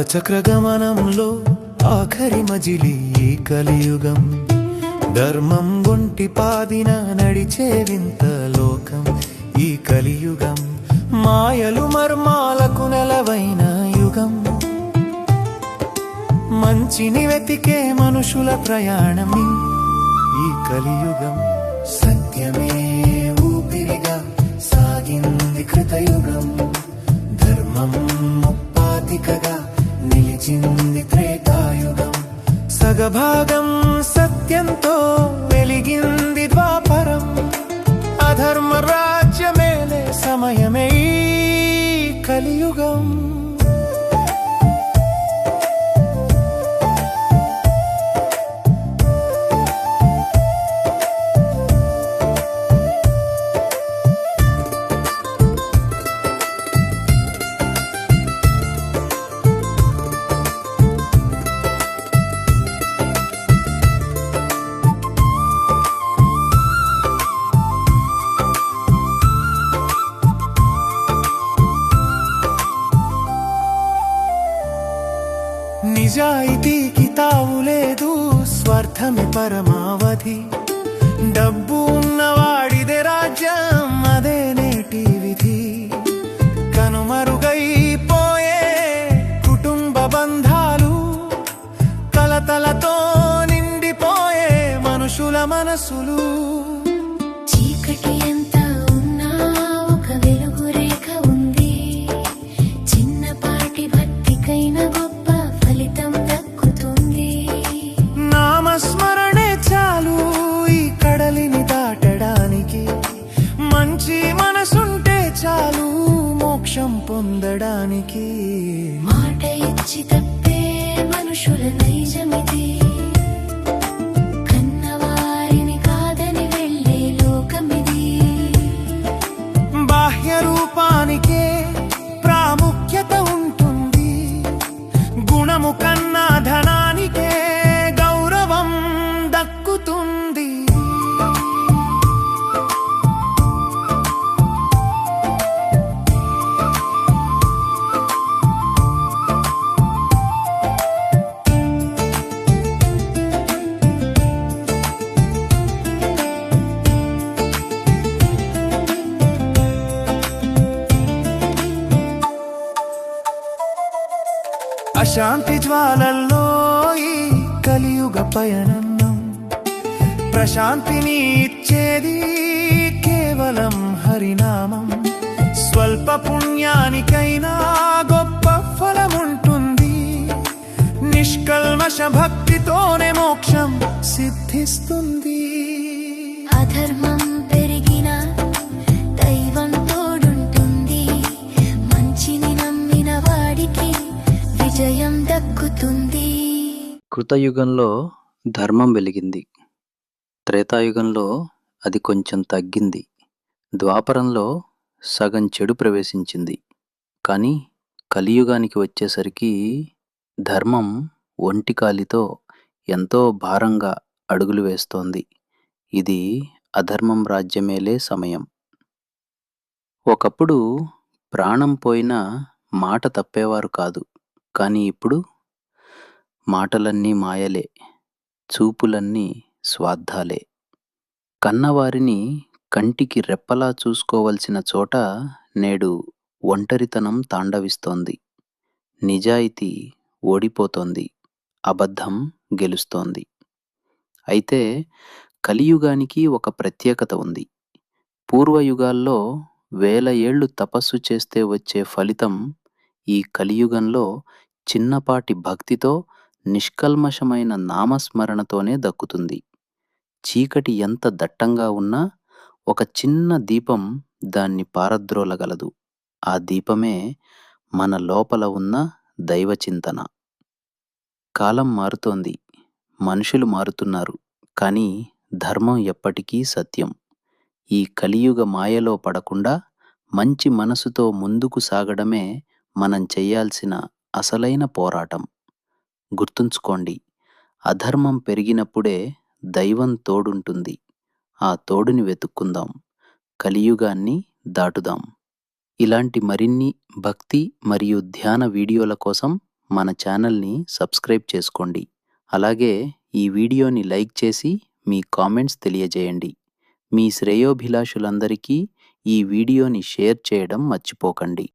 కాలచక్ర గమనంలో ఆఖరి మజిలీ ఈ కలియుగం. ధర్మం ఒంటి పాదిన నడిచే వింత లోకం ఈ కలియుగం. మాయలు మర్మాలకు నెలవైన యుగం. మంచిని వెతికే మనుషుల ప్రయాణం ఈ కలియుగం. సత్యమే ఊపిరిగా సాగింది కృతయుగం. ధర్మం ముప్పాతికగా నిలిచింది త్రేతాయుగం. సగభాగం సత్యంతో వెలిగింది ద్వాపరం. అధర్మ రాజ్యమేలే సమయమే ఈ కలియుగం. నిజాయితీకి తావులేదు, స్వార్థమే పరమావధి. డబ్బు ఉన్నవాడిదే రాజ్యం, అదే నేటి విధి. కనుమరుగైపోయే కుటుంబ బంధాలు, కలతలతో నిండిపోయే మనుషుల మనసులు. చీకటి ఎంత ఉన్నా ఒక వెలుగు రేఖ ఉంది. చిన్నపాటి భక్తికైన గొప్ప ఫలితం దక్కుతుంది. నామస్మరణే చాలు ఈ కడలిని దాటడానికి. మంచి మనసుంటే చాలు మోక్షం పొందడానికి. మాట ఇచ్చి తప్పే మనుషుల నైజమిది. కన్నవారిని కాదని వెళ్ళే లోకమిది. బాహ్య రూపానికే ప్రాముఖ్యత ఉంటుంది. గుణము కన్నా ధనానికే గౌరవం దక్కుతుంది. అశాంతి జ్వాలల్లో ఈ కలియుగ పయనం. ప్రశాంతిని ఇచ్చేది కేవలం హరినామం. స్వల్ప పుణ్యానికైనా గొప్ప ఫలముంటుంది. నిష్కల్మష భక్తితోనే మోక్షం సిద్ధిస్తుంది. అధర్మం పెరిగిన దైవం తోడుంటుంది. మంచిని నమ్మిన వాడికి విజయం దక్కుతుంది. కృతయుగంలో ధర్మం వెలిగింది. త్రేతాయుగంలో అది కొంచెం తగ్గింది. ద్వాపరంలో సగం చెడు ప్రవేశించింది. కానీ కలియుగానికి వచ్చేసరికి ధర్మం ఒంటికాలితో ఎంతో భారంగా అడుగులు వేస్తోంది. ఇది అధర్మం రాజ్యమేలే సమయం. ఒకప్పుడు ప్రాణం పోయినా మాట తప్పేవారు కాదు. కానీ ఇప్పుడు మాటలన్నీ మాయలే, చూపులన్నీ స్వార్థాలే. కన్నవారిని కంటికి రెప్పలా చూసుకోవలసిన చోట నేడు ఒంటరితనం తాండవిస్తోంది. నిజాయితీ ఓడిపోతోంది, అబద్ధం గెలుస్తోంది. అయితే కలియుగానికి ఒక ప్రత్యేకత ఉంది. పూర్వయుగాల్లో వేల ఏళ్లు తపస్సు చేస్తే వచ్చే ఫలితం ఈ కలియుగంలో చిన్నపాటి భక్తితో, నిష్కల్మషమైన నామస్మరణతోనే దక్కుతుంది. చీకటి ఎంత దట్టంగా ఉన్నా ఒక చిన్న దీపం దాన్ని పారద్రోలగలదు. ఆ దీపమే మన లోపల ఉన్న దైవచింతన. కాలం మారుతోంది, మనుషులు మారుతున్నారు. కానీ ధర్మం ఎప్పటికీ సత్యం. ఈ కలియుగ మాయలో పడకుండా మంచి మనసుతో ముందుకు సాగడమే మనం చెయ్యాల్సిన అసలైన పోరాటం. గుర్తుంచుకోండి, అధర్మం పెరిగినప్పుడే దైవం తోడుంటుంది. ఆ తోడుని వెతుక్కుందాం, కలియుగాన్ని దాటుదాం. ఇలాంటి మరిన్ని భక్తి మరియు ధ్యాన వీడియోల కోసం మన ఛానల్ని సబ్స్క్రైబ్ చేసుకోండి. అలాగే ఈ వీడియోని లైక్ చేసి మీ కామెంట్స్ తెలియజేయండి. మీ శ్రేయోభిలాషులందరికీ ఈ వీడియోని షేర్ చేయడం మర్చిపోకండి.